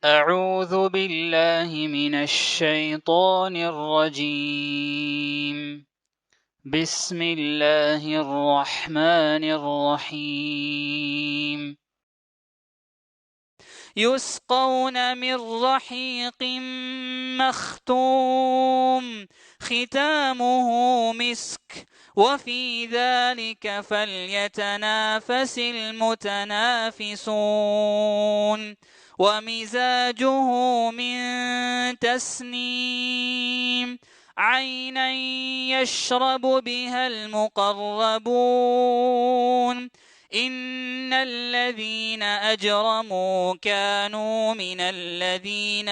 أعوذ بالله من الشيطان الرجيم بسم الله الرحمن الرحيم يسقون من رحيق مختوم ختامه مسك وفي ذلك فليتنافس المتنافسون ومزاجه من تسنيم عينا يشرب بها المقربون إن الذين أجرموا كانوا من الذين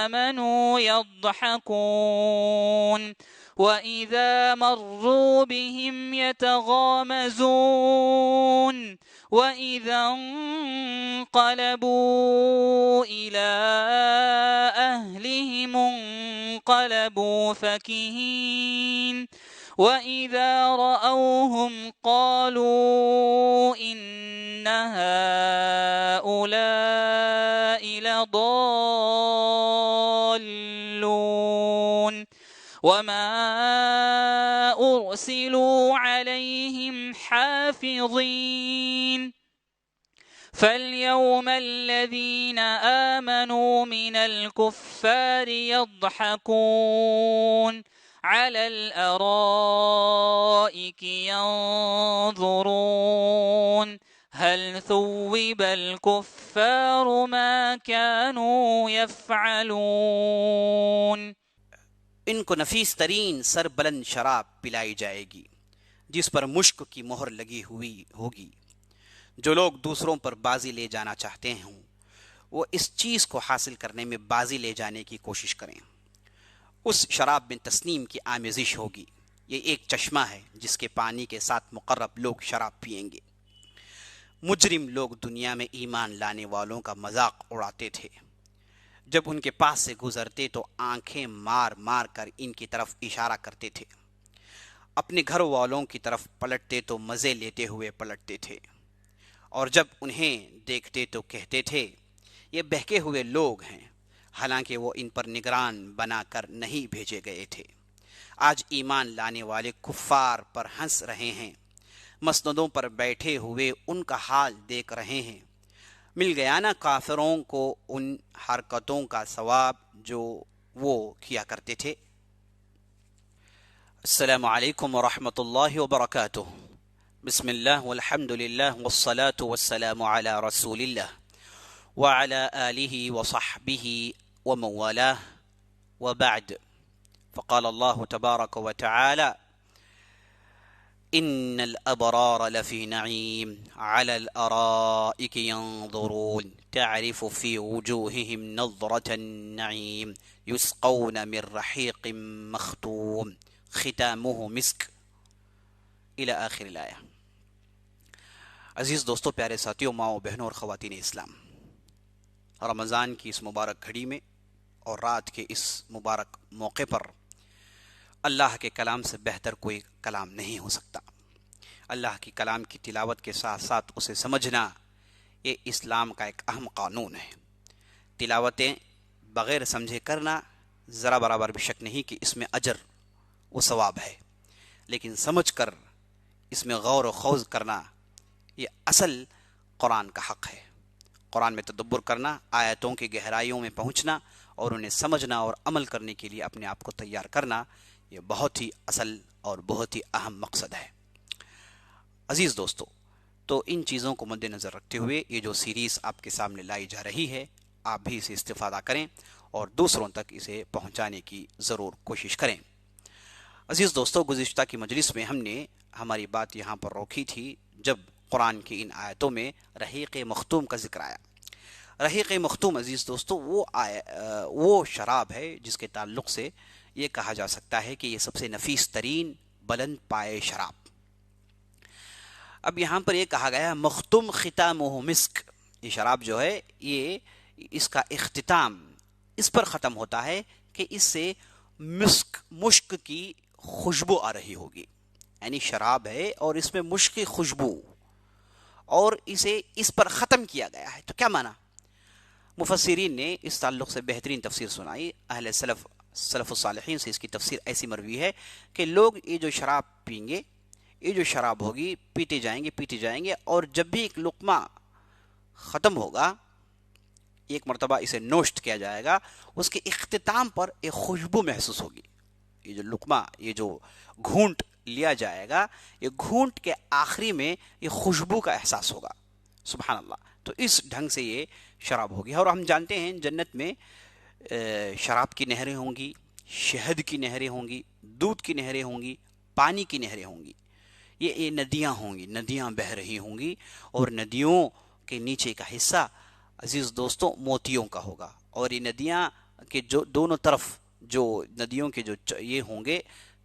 آمنوا يضحكون وإذا مروا بهم يتغامزون وإذا انقلبوا إلى أهلهم انقلبوا فكهين وإذا رأوهم قالوا إن هؤلاء لضالون وما أرسلوا عليهم حافظين فاليوم الذين آمنوا من الكفار يضحكون على الأرائك ينظرون هل ثوب الكفار ما كانوا يفعلون ان کو نفیس ترین سربلند شراب پلائی جائے گی جس پر مشک کی مہر لگی ہوئی ہوگی۔ جو لوگ دوسروں پر بازی لے جانا چاہتے ہوں وہ اس چیز کو حاصل کرنے میں بازی لے جانے کی کوشش کریں۔ اس شراب میں تسنیم کی آمیزش ہوگی۔ یہ ایک چشمہ ہے جس کے پانی کے ساتھ مقرب لوگ شراب پئیں گے۔ مجرم لوگ دنیا میں ایمان لانے والوں کا مذاق اڑاتے تھے۔ جب ان کے پاس سے گزرتے تو آنکھیں مار مار کر ان کی طرف اشارہ کرتے تھے۔ اپنے گھر والوں کی طرف پلٹتے تو مزے لیتے ہوئے پلٹتے تھے، اور جب انہیں دیکھتے تو کہتے تھے یہ بہکے ہوئے لوگ ہیں، حالانکہ وہ ان پر نگران بنا کر نہیں بھیجے گئے تھے۔ آج ایمان لانے والے کفار پر ہنس رہے ہیں، مسندوں پر بیٹھے ہوئے ان کا حال دیکھ رہے ہیں۔ مل گیا نا کافروں کو ان حرکتوں کا ثواب جو وہ کیا کرتے تھے۔ السلام علیکم ورحمۃ اللہ وبرکاتہ۔ بسم اللہ والحمد للہ والصلاة والسلام علی رسول اللہ وعلى آلہ وصحبہ ومن والاه وبعد، فقال اللہ تبارک وتعالی ان الابرار لفی نعیم على الارائک ينظرون تعرف في وجوههم نظرة النعیم یسقون من رحیق مختوم ختامه مسک الى آخر الآیہ۔ عزیز دوستو، پیارے ساتھیوں، ماؤں بہنوں اور خواتین اسلام، رمضان کی اس مبارک گھڑی میں اور رات کے اس مبارک موقع پر اللہ کے کلام سے بہتر کوئی کلام نہیں ہو سکتا۔ اللہ کی کلام کی تلاوت کے ساتھ ساتھ اسے سمجھنا یہ اسلام کا ایک اہم قانون ہے۔ تلاوتیں بغیر سمجھے کرنا ذرا برابر بھی شک نہیں کہ اس میں اجر و ثواب ہے، لیکن سمجھ کر اس میں غور و خوض کرنا یہ اصل قرآن کا حق ہے۔ قرآن میں تدبر کرنا، آیتوں کی گہرائیوں میں پہنچنا اور انہیں سمجھنا اور عمل کرنے کے لیے اپنے آپ کو تیار کرنا، یہ بہت ہی اصل اور بہت ہی اہم مقصد ہے۔ عزیز دوستو، تو ان چیزوں کو مد نظر رکھتے ہوئے یہ جو سیریز آپ کے سامنے لائی جا رہی ہے، آپ بھی اسے استفادہ کریں اور دوسروں تک اسے پہنچانے کی ضرور کوشش کریں۔ عزیز دوستو، گزشتہ کی مجلس میں ہم نے ہماری بات یہاں پر روکی تھی جب قرآن کی ان آیتوں میں رحیق مختوم کا ذکر آیا۔ رحیق مختوم عزیز دوستو وہ شراب ہے جس کے تعلق سے یہ کہا جا سکتا ہے کہ یہ سب سے نفیس ترین بلند پائے شراب۔ اب یہاں پر یہ کہا گیا مختوم ختامہ مسک، یہ شراب جو ہے یہ اس کا اختتام اس پر ختم ہوتا ہے کہ اس سے مشک کی خوشبو آ رہی ہوگی، یعنی شراب ہے اور اس میں مشک کی خوشبو، اور اسے اس پر ختم کیا گیا ہے۔ تو کیا معنی؟ مفسرین نے اس تعلق سے بہترین تفسیر سنائی. اہل سلف الصالحین سے اس کی تفسیر ایسی مروی ہے کہ لوگ یہ جو شراب پئیں گے، یہ جو شراب ہوگی، پیتے جائیں گے اور جب بھی ایک لقمہ ختم ہوگا، ایک مرتبہ اسے نوشت کیا جائے گا، اس کے اختتام پر ایک خوشبو محسوس ہوگی. یہ جو لقمہ، یہ جو گھونٹ لیا جائے گا، یہ گھونٹ کے آخری میں یہ خوشبو کا احساس ہوگا. سبحان اللہ. تو اس ڈھنگ سے یہ شراب ہوگی. اور ہم جانتے ہیں جنت میں شراب کی نہریں ہوں گی، شہد کی نہریں ہوں گی، دودھ کی نہریں ہوں گی، پانی کی نہریں ہوں گی. یہ ندیاں ہوں گی، ندیاں بہہ رہی ہوں گی، اور ندیوں کے نیچے کا حصہ عزیز دوستوں موتیوں کا ہوگا. اور یہ ندیاں کے جو دونوں طرف جو ندیوں کے جو یہ ہوں گے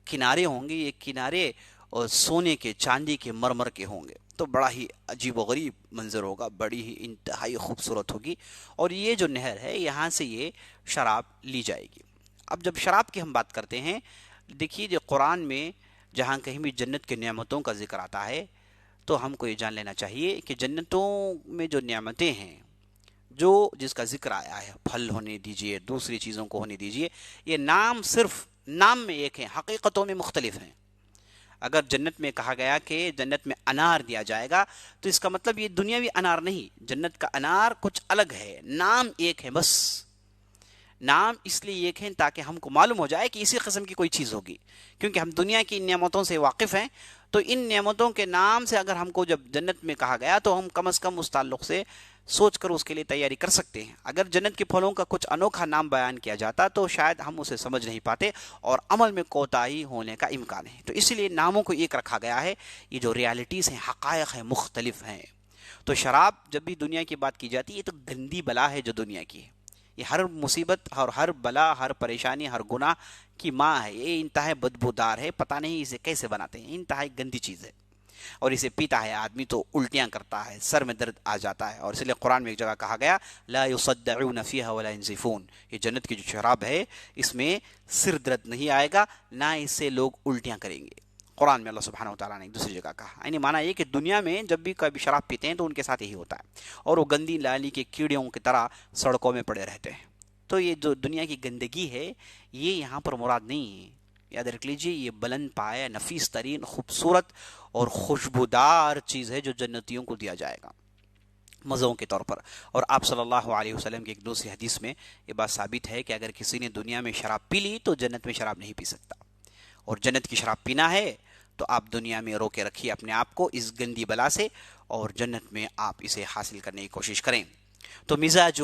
کنارے ہوں گے، یہ کنارے اور سونے کے، چاندی کے، مرمر کے ہوں گے. تو بڑا ہی عجیب و غریب منظر ہوگا، بڑی ہی انتہائی خوبصورت ہوگی. اور یہ جو نہر ہے، یہاں سے یہ شراب لی جائے گی. اب جب شراب کی ہم بات کرتے ہیں، دیکھیے جو قرآن میں جہاں کہیں بھی جنت کے نعمتوں کا ذکر آتا ہے تو ہم کو یہ جان لینا چاہیے کہ جنتوں میں جو نعمتیں ہیں، جو جس کا ذکر آیا ہے، پھل ہونے دیجئے، دوسری چیزوں کو ہونے دیجئے، یہ نام صرف نام میں ایک ہیں، حقیقتوں میں مختلف ہیں. اگر جنت میں کہا گیا کہ جنت میں انار دیا جائے گا تو اس کا مطلب یہ دنیاوی انار نہیں، جنت کا انار کچھ الگ ہے، نام ایک ہے بس. نام اس لیے ایک ہیں تاکہ ہم کو معلوم ہو جائے کہ اسی قسم کی کوئی چیز ہوگی، کیونکہ ہم دنیا کی نعمتوں سے واقف ہیں. تو ان نعمتوں کے نام سے اگر ہم کو جب جنت میں کہا گیا تو ہم کم از کم اس تعلق سے سوچ کر اس کے لیے تیاری کر سکتے ہیں. اگر جنت کے پھلوں کا کچھ انوکھا نام بیان کیا جاتا تو شاید ہم اسے سمجھ نہیں پاتے اور عمل میں کوتاہی ہونے کا امکان ہے. تو اس لیے ناموں کو ایک رکھا گیا ہے. یہ جو ریالٹیز ہیں، حقائق ہیں، مختلف ہیں. تو شراب جب بھی دنیا کی بات کی جاتی ہے، یہ تو گندی بلا ہے جو دنیا کی ہے. یہ ہر مصیبت اور ہر بلا، ہر پریشانی، ہر گناہ کی ماں ہے. یہ انتہائی بدبودار ہے، پتہ نہیں اسے کیسے بناتے ہیں. انتہائی گندی چیز ہے، اور اسے پیتا ہے آدمی تو الٹیاں کرتا ہے، سر میں درد آ جاتا ہے. اور اس لیے قرآن میں ایک جگہ کہا گیا لا يصدعون فيها ولا ينزفون. یہ جنت کی جو شراب ہے، اس میں سر درد نہیں آئے گا، نہ اس سے لوگ الٹیاں کریں گے. قرآن میں اللہ سبحانہ وتعالیٰ نے ایک دوسری جگہ کہا. یعنی معنی یہ کہ دنیا میں جب بھی کبھی شراب پیتے ہیں تو ان کے ساتھ یہی ہوتا ہے، اور وہ گندی لالی کے کیڑوں کی طرح سڑکوں میں پڑے رہتے ہیں. تو یہ جو دنیا کی گندگی ہے، یہ یہاں پر مراد نہیں ہے. یاد رکھ لیجیے، یہ بلند پایہ، نفیس ترین، خوبصورت اور خوشبودار چیز ہے جو جنتیوں کو دیا جائے گا مزوں کے طور پر. اور آپ صلی اللہ علیہ وسلم کی ایک دوسری حدیث میں یہ بات ثابت ہے کہ اگر کسی نے دنیا میں شراب پی لی تو جنت میں شراب نہیں پی سکتا. اور جنت کی شراب پینا ہے تو آپ دنیا میں رو کے رکھیے اپنے آپ کو اس گندی بلا سے، اور جنت میں آپ اسے حاصل کرنے کی کوشش کریں. تو مزاجہ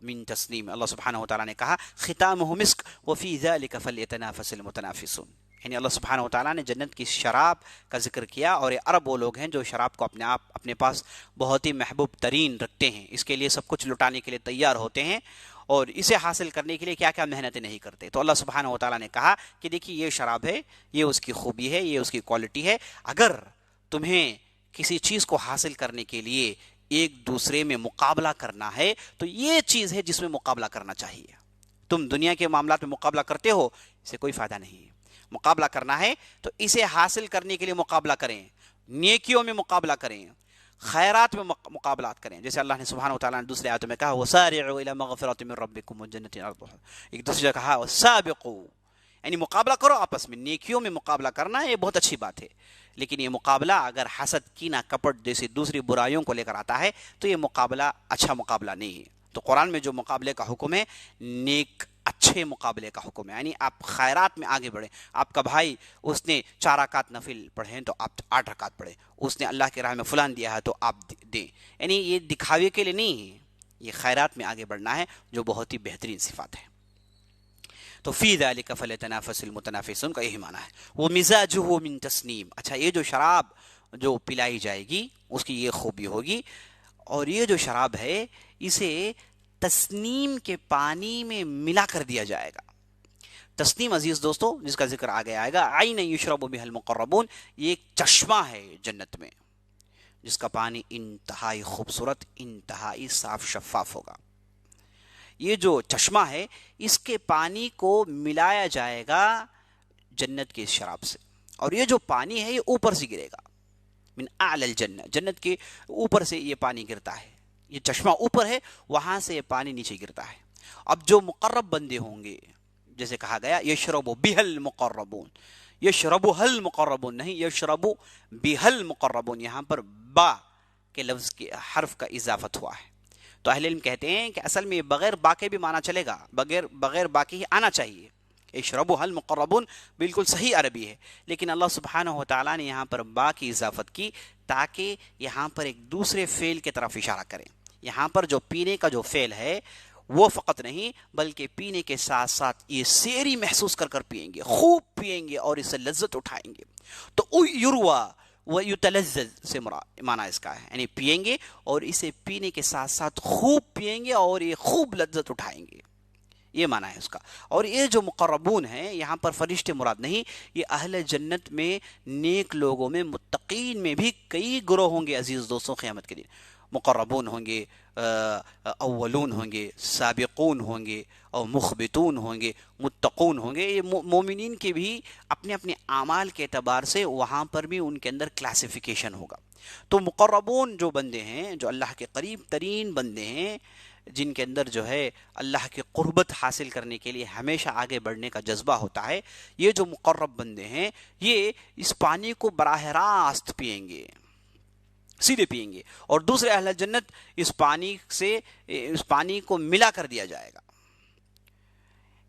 من تسنیم، اللہ سبحانہ وتعالیٰ نے کہا ختامہ مسک وفی ذلک فلیتنافس المتنافسون. یعنی اللہ سبحانہ وتعالیٰ نے جنت کی شراب کا ذکر کیا، اور یہ عرب وہ لوگ ہیں جو شراب کو اپنے پاس بہت ہی محبوب ترین رکھتے ہیں، اس کے لیے سب کچھ لٹانے کے لیے تیار ہوتے ہیں، اور اسے حاصل کرنے کے لیے کیا کیا محنتیں نہیں کرتے. تو اللہ سبحانہ وتعالیٰ نے کہا کہ دیکھیے یہ شراب ہے، یہ اس کی خوبی ہے، یہ اس کی کوالٹی ہے. اگر تمہیں کسی چیز کو حاصل کرنے کے لیے ایک دوسرے میں مقابلہ کرنا ہے تو یہ چیز ہے جس میں مقابلہ کرنا چاہیے. تم دنیا کے معاملات میں مقابلہ کرتے ہو، اسے کوئی فائدہ نہیں ہے. مقابلہ کرنا ہے تو اسے حاصل کرنے کے لیے مقابلہ کریں، نیکیوں میں مقابلہ کریں، خیرات میں مقابلات کریں. جیسے اللہ نے سبحانہ وتعالیٰ نے دوسرے آیتوں میں کہا وَسَارِعُوا إِلَى مَغْفِرَةٍ مِّن رَبِّكُمْ وَجَنَّةٍ عَرْضُهَا، ایک دوسری جگہ کہا وَسَابِقُوا، یعنی مقابلہ کرو آپس میں، نیکیوں میں مقابلہ کرنا یہ بہت اچھی بات ہے. لیکن یہ مقابلہ اگر حسد، کینہ، کپٹ جیسی دوسری برائیوں کو لے کر آتا ہے تو یہ مقابلہ اچھا مقابلہ نہیں ہے. تو قرآن میں جو مقابلے کا حکم ہے، نیک اچھے مقابلے کا حکم ہے. یعنی آپ خیرات میں آگے بڑھیں. آپ کا بھائی اس نے 4 رکعت نفل پڑھیں تو آپ 8 رکعت پڑھیں. اس نے اللہ کی راہ میں فلان دیا ہے تو آپ دیں. یعنی یہ دکھاوے کے لیے نہیں ہے، یہ خیرات میں آگے بڑھنا ہے، جو بہت ہی بہترین صفات ہے. تو فی ذلک فلیتنافس المتنافسون کا یہی معنی ہے. وہ مزاجہ من تسنیم. اچھا، یہ جو شراب جو پلائی جائے گی اس کی یہ خوبی ہوگی، اور یہ جو شراب ہے اسے تسنیم کے پانی میں ملا کر دیا جائے گا. تسنیم عزیز دوستو جس کا ذکر آگے آئے گا، عین یشرب بها المقربون، یہ ایک چشمہ ہے جنت میں جس کا پانی انتہائی خوبصورت، انتہائی صاف شفاف ہوگا. یہ جو چشمہ ہے اس کے پانی کو ملایا جائے گا جنت کی شراب سے، اور یہ جو پانی ہے یہ اوپر سے گرے گا، من اعلی الجنہ، جنت کے اوپر سے یہ پانی گرتا ہے. یہ چشمہ اوپر ہے، وہاں سے یہ پانی نیچے گرتا ہے۔ اب جو مقرب بندے ہوں گے، جیسے کہا گیا یشرب بہل مقربون، یشرب حل مقربون نہیں، یشرب بہل مقربون، یہاں پر با کے لفظ کے حرف کا اضافت ہوا ہے۔ تو اہل علم کہتے ہیں کہ اصل میں بغیر با کے بھی مانا چلے گا، بغیر با کے ہی آنا چاہیے۔ یشرب حل مقربون بالکل صحیح عربی ہے، لیکن اللہ سبحانہ و تعالیٰ نے یہاں پر با کی اضافت کی تاکہ یہاں پر ایک دوسرے فعل کی طرف اشارہ کریں۔ یہاں پر جو پینے کا جو فعل ہے وہ فقط نہیں، بلکہ پینے کے ساتھ ساتھ یہ سیری محسوس کر پیئیں گے، خوب پیئیں گے اور اسے لذت اٹھائیں گے۔ تو یروا و یتلذذ سے معنی اس کا ہے، یعنی پیئیں گے اور اسے پینے کے ساتھ ساتھ خوب پیئیں گے اور یہ خوب لذت اٹھائیں گے، یہ معنی ہے اس کا۔ اور یہ جو مقربون ہیں یہاں پر فرشتے مراد نہیں، یہ اہل جنت میں نیک لوگوں میں متقین میں بھی کئی گروہ ہوں گے عزیز دوستوں قیامت کے دن۔ مقربون ہوں گے، اولون ہوں گے، سابقون ہوں گے، اور مخبتون ہوں گے، متقون ہوں گے۔ یہ مومنین کے بھی اپنے اپنے اعمال کے اعتبار سے وہاں پر بھی ان کے اندر کلاسیفیکیشن ہوگا۔ تو مقربون جو بندے ہیں، جو اللہ کے قریب ترین بندے ہیں، جن کے اندر جو ہے اللہ کی قربت حاصل کرنے کے لیے ہمیشہ آگے بڑھنے کا جذبہ ہوتا ہے، یہ جو مقرب بندے ہیں یہ اس پانی کو براہ راست پیئیں گے، سیدھے پیئیں گے، اور دوسرے اہل جنت اس پانی کو ملا کر دیا جائے گا۔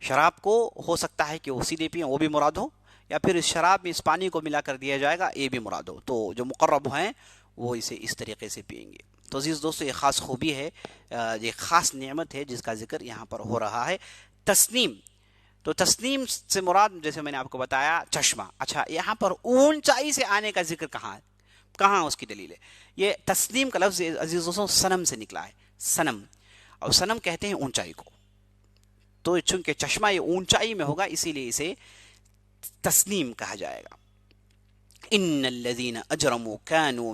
شراب کو ہو سکتا ہے کہ وہ سیدھے پئیں، وہ بھی مراد ہو، یا پھر اس شراب میں اس پانی کو ملا کر دیا جائے گا، یہ بھی مراد ہو۔ تو جو مقرب ہیں وہ اسے اس طریقے سے پئیں گے۔ تو عزیز دوستو یہ خاص خوبی ہے، یہ خاص نعمت ہے جس کا ذکر یہاں پر ہو رہا ہے۔ تسنیم، تو تسنیم سے مراد جیسے میں نے آپ کو بتایا چشمہ۔ اچھا، یہاں پر اونچائی سے آنے کا ذکر کہاں اس کی دلیل ہے؟ یہ تسنیم کا لفظ عزیز دوستوں صنم سے نکلا ہے، صنم، اور صنم کہتے ہیں اونچائی کو۔ تو چونکہ چشمہ یہ اونچائی میں ہوگا اسی لیے اسے تسنیم کہا جائے گا۔ ان الذين اجرموا كانوا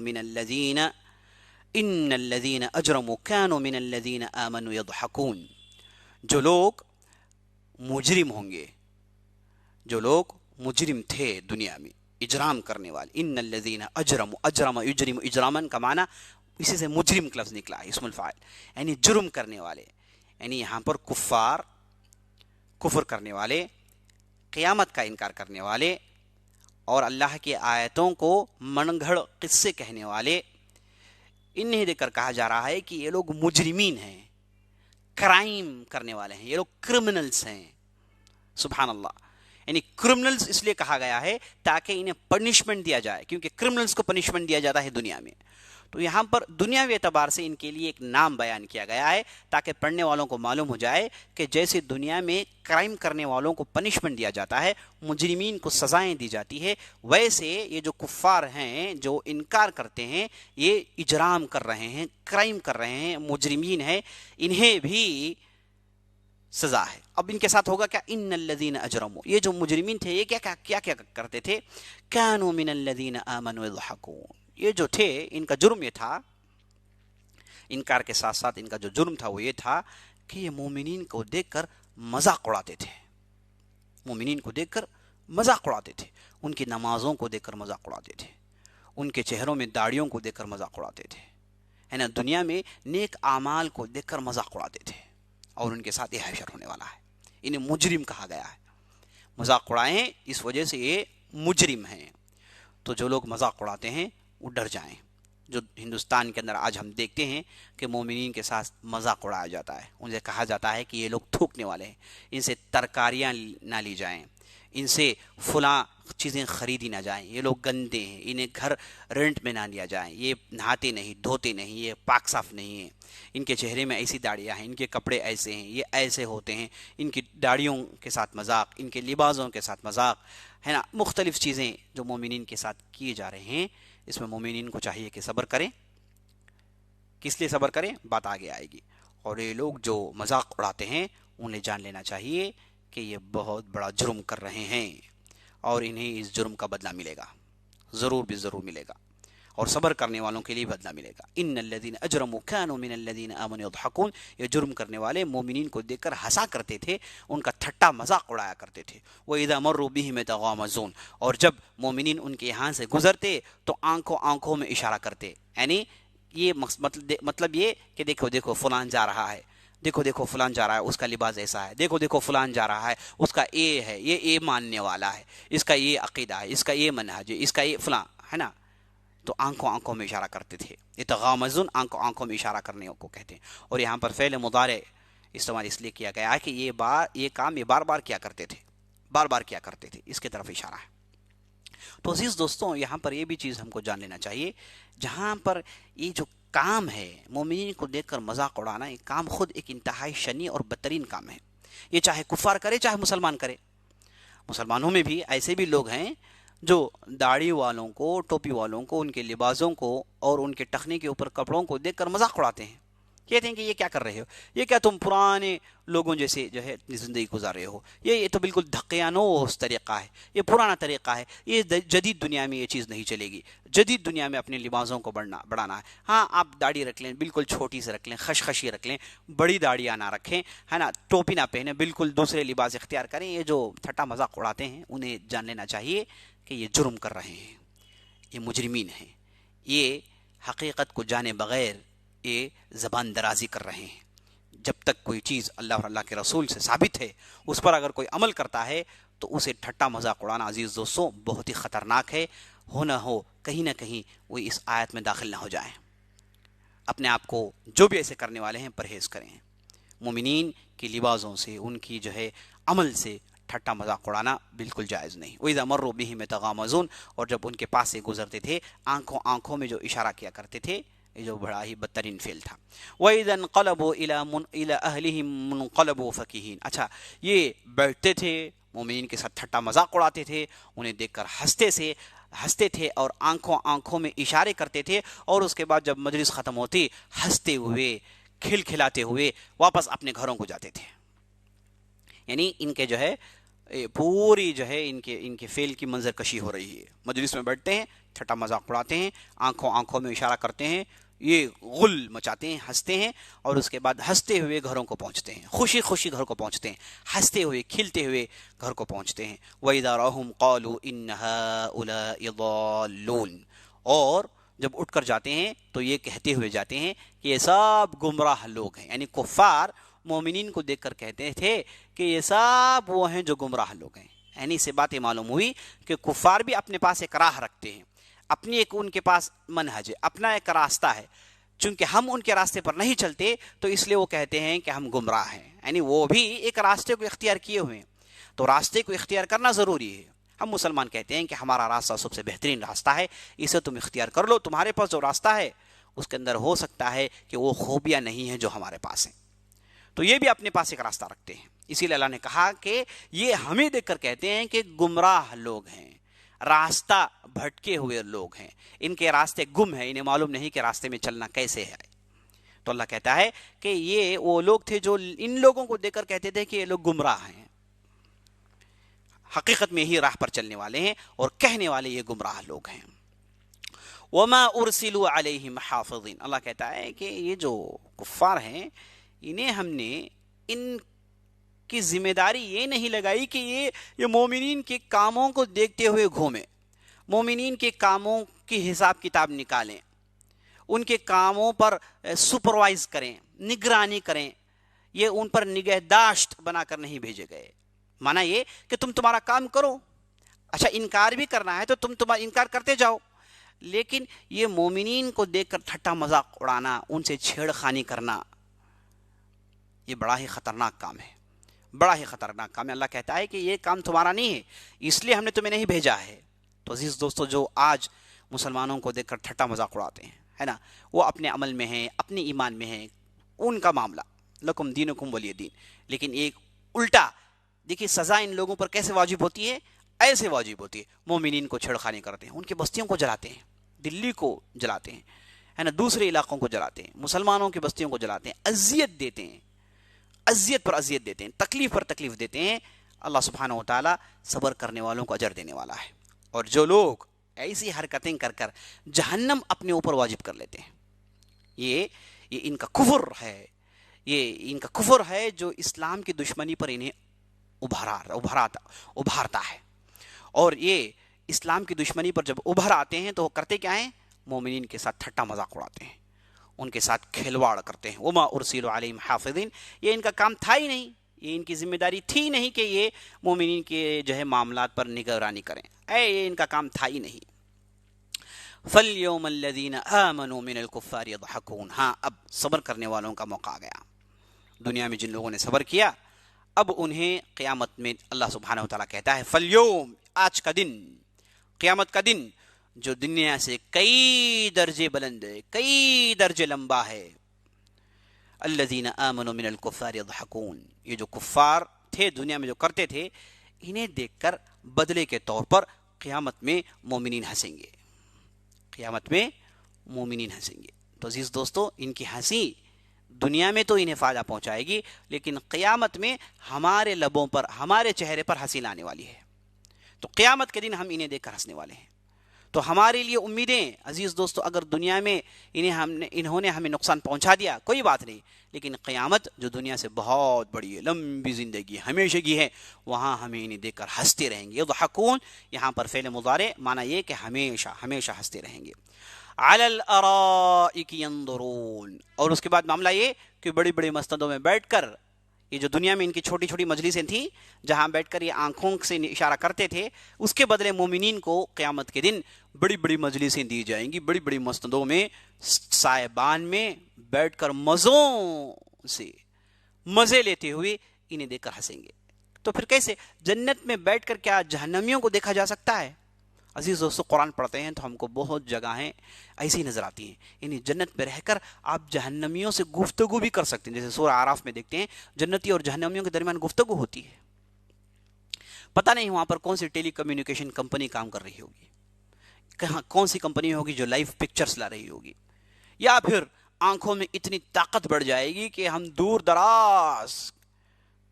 من الذين آمنوا يضحكون، جو لوگ مجرم ہوں گے، جو لوگ مجرم تھے دنیا میں، اجرام کرنے والے، ان الذين اجرم یجرم اجراما کا معنی اسی سے مجرم کا لفظ نکلا ہے، اسم الفاعل، یعنی جرم کرنے والے، یعنی یہاں پر کفار، کفر کرنے والے، قیامت کا انکار کرنے والے، اور اللہ کی آیتوں کو من گھڑ قصے کہنے والے، انہیں دیکھ کر کہا جا رہا ہے کہ یہ لوگ مجرمین ہیں، کرائم کرنے والے ہیں، یہ لوگ کرمنلز ہیں۔ سبحان اللہ، یعنی کرمنلز اس لیے کہا گیا ہے تاکہ انہیں پنشمنٹ دیا جائے، کیونکہ کرمنلز کو پنشمنٹ دیا جاتا ہے دنیا میں۔ تو یہاں پر دنیاوی اعتبار سے ان کے لیے ایک نام بیان کیا گیا ہے تاکہ پڑھنے والوں کو معلوم ہو جائے کہ جیسے دنیا میں کرائم کرنے والوں کو پنشمنٹ دیا جاتا ہے، مجرمین کو سزائیں دی جاتی ہے، ویسے یہ جو کفار ہیں جو انکار کرتے ہیں، یہ اجرام کر رہے ہیں، کرائم کر رہے ہیں، مجرمین ہیں، انہیں بھی سزا ہے۔ اب ان کے ساتھ ہوگا کیا؟ ان الذین اجرموا، یہ جو مجرمین تھے یہ کیا کرتے تھے؟ کانوا من الذین آمنوا یضحکون، یہ جو تھے ان کا جرم یہ تھا، انکار کے ساتھ ساتھ ان کا جو جرم تھا وہ یہ تھا کہ یہ مومنین کو دیکھ کر مذاق اڑاتے تھے، مومنین کو دیکھ کر مذاق اڑاتے تھے، ان کی نمازوں کو دیکھ کر مذاق اڑاتے تھے، ان کے چہروں میں داڑھیوں کو دیکھ کر مذاق اڑاتے تھے، ہے نا، دنیا میں نیک اعمال کو دیکھ کر مذاق اڑاتے تھے، اور ان کے ساتھ یہ حشر ہونے والا ہے۔ انہیں مجرم کہا گیا ہے، مذاق اڑائیں اس وجہ سے یہ مجرم ہیں۔ تو جو لوگ مذاق اڑاتے ہیں وہ ڈر جائیں۔ جو ہندوستان کے اندر آج ہم دیکھتے ہیں کہ مومنین کے ساتھ مذاق اڑایا جاتا ہے، ان سے کہا جاتا ہے کہ یہ لوگ تھوکنے والے ہیں، ان سے ترکاریاں نہ لی جائیں، ان سے فلاں چیزیں خریدی نہ جائیں، یہ لوگ گندے ہیں، انہیں گھر رینٹ میں نہ لیا جائیں، یہ نہاتے نہیں، دھوتے نہیں، یہ پاک صاف نہیں ہیں، ان کے چہرے میں ایسی داڑیاں ہیں، ان کے کپڑے ایسے ہیں، یہ ایسے ہوتے ہیں، ان کی داڑھیوں کے ساتھ مذاق، ان کے لباسوں کے ساتھ مذاق، ہے نا، مختلف چیزیں جو مومنین کے ساتھ کیے جا رہے ہیں۔ اس میں مومنین کو چاہیے کہ صبر کریں۔ کس لیے صبر کریں؟ بات آگے آئے گی۔ اور یہ لوگ جو مذاق اڑاتے ہیں انہیں جان لینا چاہیے کہ یہ بہت بڑا جرم کر رہے ہیں، اور انہیں اس جرم کا بدلہ ملے گا، ضرور بھی ضرور ملے گا، اور صبر کرنے والوں کے لیے بدلہ ملے گا۔ ان الذین اجرموا کانوا من الذین آمنوا یضحکون، یہ جرم کرنے والے مومنین کو دیکھ کر ہنسا کرتے تھے، ان کا ٹھٹا مذاق اڑایا کرتے تھے۔ وَإِذَا مَرُّوا بِهِمْ يَتَغَامَزُونَ، اور جب مومنین ان کے یہاں سے گزرتے تو آنکھوں میں اشارہ کرتے، یعنی یہ مطلب یہ کہ دیکھو دیکھو فلان جا رہا ہے، دیکھو دیکھو فلان جا رہا ہے، اس کا لباس ایسا ہے، دیکھو دیکھو فلان جا رہا ہے، اس کا یہ ہے، یہ ماننے والا ہے، اس کا یہ عقیدہ ہے، اس کا یہ منہج ہے، اس کا یہ فلاں ہے نا. تو آنکھوں میں اشارہ کرتے تھے. اتغامزن آنکھوں میں اشارہ کرنے کو کہتے ہیں. اور یہاں پر فعل مضارع استعمال اس لیے کیا گیا ہے کہ یہ کام یہ بار بار کیا کرتے تھے، بار بار کیا کرتے تھے، اس کی طرف اشارہ ہے. تو عزیز دوستوں، یہاں پر یہ بھی چیز ہم کو جان لینا چاہیے، جہاں پر یہ جو کام ہے مومنین کو دیکھ کر مذاق اڑانا، یہ کام خود ایک انتہائی شنیع اور بدترین کام ہے. یہ چاہے کفار کرے چاہے مسلمان کرے. مسلمانوں میں بھی ایسے بھی لوگ ہیں جو داڑھی والوں کو، ٹوپی والوں کو، ان کے لباسوں کو اور ان کے ٹخنے کے اوپر کپڑوں کو دیکھ کر مذاق اڑاتے ہیں. کہتے ہیں کہ یہ کیا کر رہے ہو، یہ کیا تم پرانے لوگوں جیسے جو ہے اپنی زندگی گزار رہے ہو، یہ تو بالکل دھقیانوس طریقہ ہے، یہ پرانا طریقہ ہے، یہ جدید دنیا میں یہ چیز نہیں چلے گی. جدید دنیا میں اپنے لباسوں کو بڑھانا ہے. ہاں آپ داڑھی رکھ لیں، بالکل چھوٹی سے رکھ لیں، خشخشی رکھ لیں، بڑی داڑیاں نہ رکھیں ہے نا، ٹوپی نہ پہنیں، بالکل دوسرے لباس اختیار کریں. یہ جو ٹھٹا مذاق اڑاتے ہیں انہیں جان لینا چاہیے کہ یہ جرم کر رہے ہیں، یہ مجرمین ہیں. یہ حقیقت کو جانے بغیر یہ زبان درازی کر رہے ہیں. جب تک کوئی چیز اللہ اور اللہ کے رسول سے ثابت ہے، اس پر اگر کوئی عمل کرتا ہے تو اسے ٹھٹا مذاق اڑانا عزیز دوستوں بہت ہی خطرناک ہے. ہو نہ ہو کہیں نہ کہیں وہ اس آیت میں داخل نہ ہو جائیں. اپنے آپ کو جو بھی ایسے کرنے والے ہیں پرہیز کریں. مومنین کی لباسوں سے، ان کی جو ہے عمل سے ٹھٹا مذاق اڑانا بالکل جائز نہیں. وَإِذَا مَرُّوا بِهِمْ يَتَغَامَزُونَ، اور جب ان کے پاس سے گزرتے تھے آنکھوں میں جو اشارہ کیا کرتے تھے، یہ جو بڑا ہی بدترین فعل تھا. وَإِذَا انْقَلَبُوا إِلَىٰ أَهْلِهِمْ مُنْقَلَبُوا فَكِهِينَ. اچھا، یہ بیٹھتے تھے مومنین کے ساتھ ٹھٹا مذاق اڑاتے تھے، انہیں دیکھ کر ہنستے تھے اور آنکھوں میں اشارے کرتے تھے، اور اس کے بعد جب مجلس ختم ہوتی ہنستے ہوئے کھلکھلاتے ہوئے واپس اپنے گھروں کو جاتے تھے. یعنی ان کے جو ہے پوری جو ہے ان کے فعل کی منظر کشی ہو رہی ہے. مجلس میں بیٹھتے ہیں، ٹھٹا مذاق اڑاتے ہیں، آنکھوں میں اشارہ کرتے ہیں، یہ غل مچاتے ہیں، ہنستے ہیں، اور اس کے بعد ہنستے ہوئے گھروں کو پہنچتے ہیں، خوشی گھر کو پہنچتے ہیں، ہنستے ہوئے کھلتے ہوئے گھر کو پہنچتے ہیں. وَإِذَا رَأَوْهُمْ قَالُوا إِنَّ هَٰؤُلَاءِ ضَالُّونَ، اور جب اٹھ کر جاتے ہیں تو یہ کہتے ہوئے جاتے ہیں کہ یہ سب گمراہ لوگ ہیں. یعنی کفار مومنین کو دیکھ کر کہتے تھے کہ یہ سب وہ ہیں جو گمراہ لوگ ہیں. یعنی اس سے باتیں معلوم ہوئی کہ کفار بھی اپنے پاس ایک راہ رکھتے ہیں، اپنی ایک ان کے پاس منہج ہے، اپنا ایک راستہ ہے. چونکہ ہم ان کے راستے پر نہیں چلتے تو اس لیے وہ کہتے ہیں کہ ہم گمراہ ہیں. یعنی وہ بھی ایک راستے کو اختیار کیے ہوئے ہیں، تو راستے کو اختیار کرنا ضروری ہے. ہم مسلمان کہتے ہیں کہ ہمارا راستہ سب سے بہترین راستہ ہے، اسے تم اختیار کر لو. تمہارے پاس جو راستہ ہے اس کے اندر ہو سکتا ہے کہ وہ خوبیاں نہیں ہیں جو ہمارے پاس ہیں. تو یہ بھی اپنے پاس ایک راستہ رکھتے ہیں. اسی لیے اللہ نے کہا کہ یہ ہمیں دیکھ کر کہتے ہیں کہ گمراہ لوگ ہیں، راستہ بھٹکے ہوئے لوگ ہیں، ان کے راستے گم ہیں، انہیں معلوم نہیں کہ راستے میں چلنا کیسے ہے. تو اللہ کہتا ہے کہ یہ وہ لوگ تھے جو ان لوگوں کو دیکھ کر کہتے تھے کہ یہ لوگ گمراہ ہیں. حقیقت میں ہی راہ پر چلنے والے ہیں اور کہنے والے یہ گمراہ لوگ ہیں. وَمَا أُرْسِلُوا عَلَيْهِمْ حَافِظِينَ. اللہ کہتا ہے کہ یہ جو کفار ہیں انہیں ہم نے ان کی ذمہ داری یہ نہیں لگائی کہ یہ مومنین کے کاموں کو دیکھتے ہوئے گھومیں، مومنین کے کاموں کی حساب کتاب نکالیں، ان کے کاموں پر سپروائز کریں، نگرانی کریں. یہ ان پر نگہداشت بنا کر نہیں بھیجے گئے. مانا یہ کہ تمہارا کام کرو، اچھا انکار بھی کرنا ہے تو تم انکار کرتے جاؤ، لیکن یہ مومنین کو دیکھ کر ٹھٹا مذاق اڑانا، ان سے چھیڑ خانی کرنا، یہ بڑا ہی خطرناک کام ہے، بڑا ہی خطرناک کام ہے. اللہ کہتا ہے کہ یہ کام تمہارا نہیں ہے، اس لیے ہم نے تمہیں نہیں بھیجا ہے. تو عزیز دوستو، جو آج مسلمانوں کو دیکھ کر ٹھٹا مذاق اڑاتے ہیں ہے نا، وہ اپنے عمل میں ہیں، اپنے ایمان میں ہیں، ان کا معاملہ لکم دینکم ولی دین. لیکن ایک الٹا دیکھیے سزا ان لوگوں پر کیسے واجب ہوتی ہے، ایسے واجب ہوتی ہے. مومنین کو چھیڑخانی کرتے ہیں، ان کی بستیوں کو جلاتے ہیں، دلی کو جلاتے ہیں ہے نا، دوسرے علاقوں کو جلاتے ہیں، مسلمانوں کی بستیوں کو جلاتے ہیں، اذیت دیتے ہیں، اذیت پر اذیت دیتے ہیں، تکلیف پر تکلیف دیتے ہیں. اللہ سبحانہ و تعالیٰ صبر کرنے والوں کو اجر دینے والا ہے. اور جو لوگ ایسی حرکتیں کر کر جہنم اپنے اوپر واجب کر لیتے ہیں، یہ ان کا کفر ہے، یہ ان کا کفر ہے جو اسلام کی دشمنی پر انہیں ابھارتا ہے. اور یہ اسلام کی دشمنی پر جب ابھر آتے ہیں تو وہ کرتے کیا ہیں، مومنین کے ساتھ ٹھٹا مذاق اڑاتے ہیں، ان کے ساتھ کھلواڑ کرتے ہیں. وما ارسلوا علیہم حافظین، یہ ان کا کام تھا ہی نہیں، یہ ان کی ذمہ داری تھی نہیں کہ یہ مومنین کے جو ہے معاملات پر نگرانی کریں، یہ ان کا کام تھا ہی نہیں. فَالْيَوْمَ الَّذِينَ آمَنُوا مِنَ الْكُفَّارِ يَضْحَكُونَ. ہاں اب صبر کرنے والوں کا موقع آ گیا. دنیا میں جن لوگوں نے صبر کیا اب انہیں قیامت میں اللہ سبحانہ وتعالیٰ کہتا ہے فَالْيَوْمَ، آج کا دن، قیامت کا دن جو دنیا سے کئی درجے بلند ہے، کئی درجے لمبا ہے. الذین آمنوا من الکفار یضحکون، یہ جو کفار تھے دنیا میں جو کرتے تھے انہیں دیکھ کر بدلے کے طور پر قیامت میں مومنین ہنسیں گے، قیامت میں مومنین ہنسیں گے. تو عزیز دوستو، ان کی ہنسی دنیا میں تو انہیں فائدہ پہنچائے گی، لیکن قیامت میں ہمارے لبوں پر، ہمارے چہرے پر ہنسی لانے والی ہے. تو قیامت کے دن ہم انہیں دیکھ کر ہنسنے والے ہیں. تو ہمارے لیے امیدیں عزیز دوستو، اگر دنیا میں انہوں نے ہمیں نقصان پہنچا دیا کوئی بات نہیں، لیکن قیامت جو دنیا سے بہت بڑی ہے، لمبی زندگی، ہمیشہ کی ہے، وہاں ہمیں انہیں دیکھ کر ہنستے رہیں گے. یضحکون یہاں پر فعل مضارع، معنی یہ کہ ہمیشہ ہمیشہ ہنستے رہیں گے. علی الارائک ینظرون، اور اس کے بعد معاملہ یہ کہ بڑی بڑی مسندوں میں بیٹھ کر، یہ جو دنیا میں ان کی چھوٹی چھوٹی مجلسیں تھیں جہاں بیٹھ کر یہ آنکھوں سے اشارہ کرتے تھے، اس کے بدلے مومنین کو قیامت کے دن بڑی بڑی مجلسیں دی جائیں گی، بڑی بڑی مسندوں میں سائبان میں بیٹھ کر مزوں سے مزے لیتے ہوئے انہیں دیکھ کر ہنسیں گے. تو پھر کیسے جنت میں بیٹھ کر کیا جہنمیوں کو دیکھا جا سکتا ہے؟ عزیز دوستو، قرآن پڑھتے ہیں تو ہم کو بہت جگہیں ایسی نظر آتی ہیں. یعنی جنت میں رہ کر آپ جہنمیوں سے گفتگو بھی کر سکتے ہیں. جیسے سورہ اعراف میں دیکھتے ہیں جنتی اور جہنمیوں کے درمیان گفتگو ہوتی ہے. پتہ نہیں وہاں پر کون سی ٹیلی کمیونیکیشن کمپنی کام کر رہی ہوگی، کہاں کون سی کمپنی ہوگی جو لائیو پکچرز لا رہی ہوگی، یا پھر آنکھوں میں اتنی طاقت بڑھ جائے گی کہ ہم دور دراز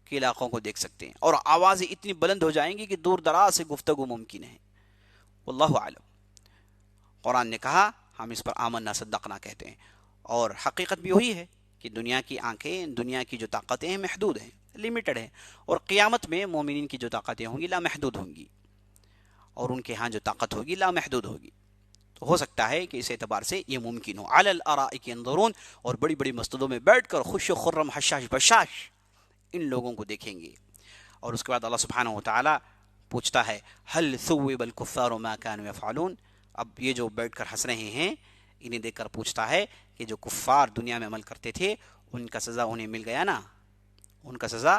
کے علاقوں کو دیکھ سکتے ہیں، اور آوازیں اتنی بلند ہو جائیں گی کہ دور دراز سے گفتگو ممکن ہے. واللہ عالم. قرآن نے کہا ہم اس پر آمنا صدقنا کہتے ہیں، اور حقیقت بھی وہی ہے کہ دنیا کی آنکھیں، دنیا کی جو طاقتیں ہیں محدود ہیں، لمیٹڈ ہیں، اور قیامت میں مومنین کی جو طاقتیں ہوں گی لامحدود ہوں گی، اور ان کے ہاں جو طاقت ہوگی لامحدود ہوگی. تو ہو سکتا ہے کہ اس اعتبار سے یہ ممکن ہو. علی الارائک ینظرون، اور بڑی بڑی مسجدوں میں بیٹھ کر خوش و خرم حشاش بشاش ان لوگوں کو دیکھیں گے. اور اس کے بعد اللہ سبحانہ وتعالی پوچھتا ہے هل ثوب الكفار ما كانوا يفعلون. اب یہ جو بیٹھ کر ہنس رہے ہیں انہیں دیکھ کر پوچھتا ہے کہ جو کفار دنیا میں عمل کرتے تھے ان کا سزا انہیں مل گیا نا، ان کا سزا،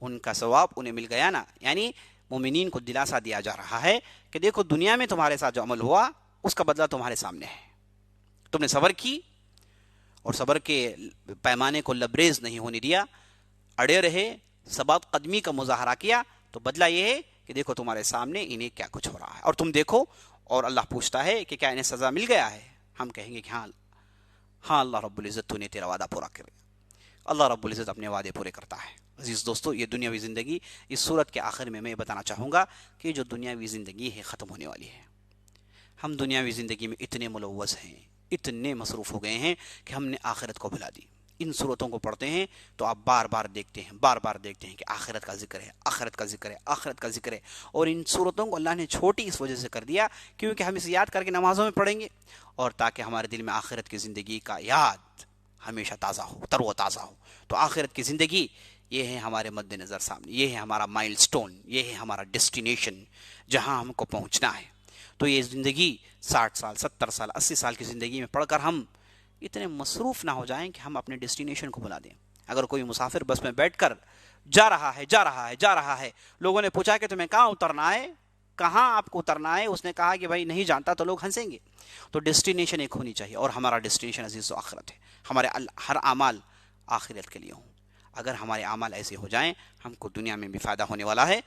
ان کا ثواب انہیں مل گیا نا. یعنی مومنین کو دلاسا دیا جا رہا ہے کہ دیکھو دنیا میں تمہارے ساتھ جو عمل ہوا اس کا بدلہ تمہارے سامنے ہے. تم نے صبر کی اور صبر کے پیمانے کو لبریز نہیں ہونے دیا، اڑے رہے، ثبات قدمی کا مظاہرہ کیا، تو بدلہ یہ ہے کہ دیکھو تمہارے سامنے انہیں کیا کچھ ہو رہا ہے، اور تم دیکھو. اور اللہ پوچھتا ہے کہ کیا انہیں سزا مل گیا ہے؟ ہم کہیں گے کہ ہاں اللہ رب العزت تو نے تیرا وعدہ پورا کر دیا. اللہ رب العزت اپنے وعدے پورے کرتا ہے. عزیز دوستو، یہ دنیاوی زندگی، اس صورت کے آخر میں بتانا چاہوں گا کہ جو دنیاوی زندگی ہے ختم ہونے والی ہے. ہم دنیاوی زندگی میں اتنے ملوث ہیں، اتنے مصروف ہو گئے ہیں کہ ہم نے آخرت کو بھلا دی. ان صورتوں کو پڑھتے ہیں تو آپ بار بار دیکھتے ہیں کہ آخرت کا ذکر ہے، آخرت کا ذکر ہے، آخرت کا ذکر ہے. اور ان صورتوں کو اللہ نے چھوٹی اس وجہ سے کر دیا کیونکہ ہم اسے یاد کر کے نمازوں میں پڑھیں گے، اور تاکہ ہمارے دل میں آخرت کی زندگی کا یاد ہمیشہ تازہ ہو، تر و تازہ ہو. تو آخرت کی زندگی یہ ہے ہمارے مد نظر سامنے، یہ ہے ہمارا مائل سٹون، یہ ہے ہمارا ڈیسٹینیشن جہاں ہم کو پہنچنا ہے. تو یہ زندگی 60 سال، 70 سال، 80 سال کی زندگی میں پڑھ کر ہم اتنے مصروف نہ ہو جائیں کہ ہم اپنے ڈیسٹینیشن کو بھلا دیں. اگر کوئی مسافر بس میں بیٹھ کر جا رہا ہے، لوگوں نے پوچھا کہ تمہیں کہاں اترنا ہے، کہاں آپ کو اترنا ہے، اس نے کہا کہ بھائی نہیں جانتا، تو لوگ ہنسیں گے. تو ڈیسٹینیشن ایک ہونی چاہیے، اور ہمارا ڈیسٹینیشن عزیز و آخرت ہے. ہمارے ہر اعمال آخرت کے لیے ہوں. اگر ہمارے اعمال ایسے ہو جائیں ہم کو دنیا میں بھی فائدہ ہونے والا ہے،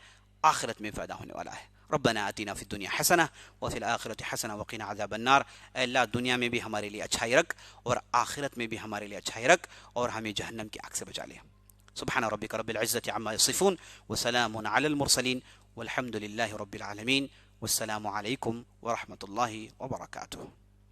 آخرت میں فائدہ ہونے والا ہے. ربنا آتنا فی الدنیا حسنہ وفی الآخرۃ حسنہ وقنا عذاب النار. اے اللہ دنیا میں بھی ہمارے لیے اچھائی رکھ، اور آخرت میں بھی ہمارے لیے اچھائی رکھ، اور ہمیں جہنم کی آگ سے بچا لے. سبحان ربک رب العزۃ عما یصفون وسلام علی المرسلین والحمد للہ رب العالمین. والسلام علیکم ورحمۃ اللہ وبرکاتہ.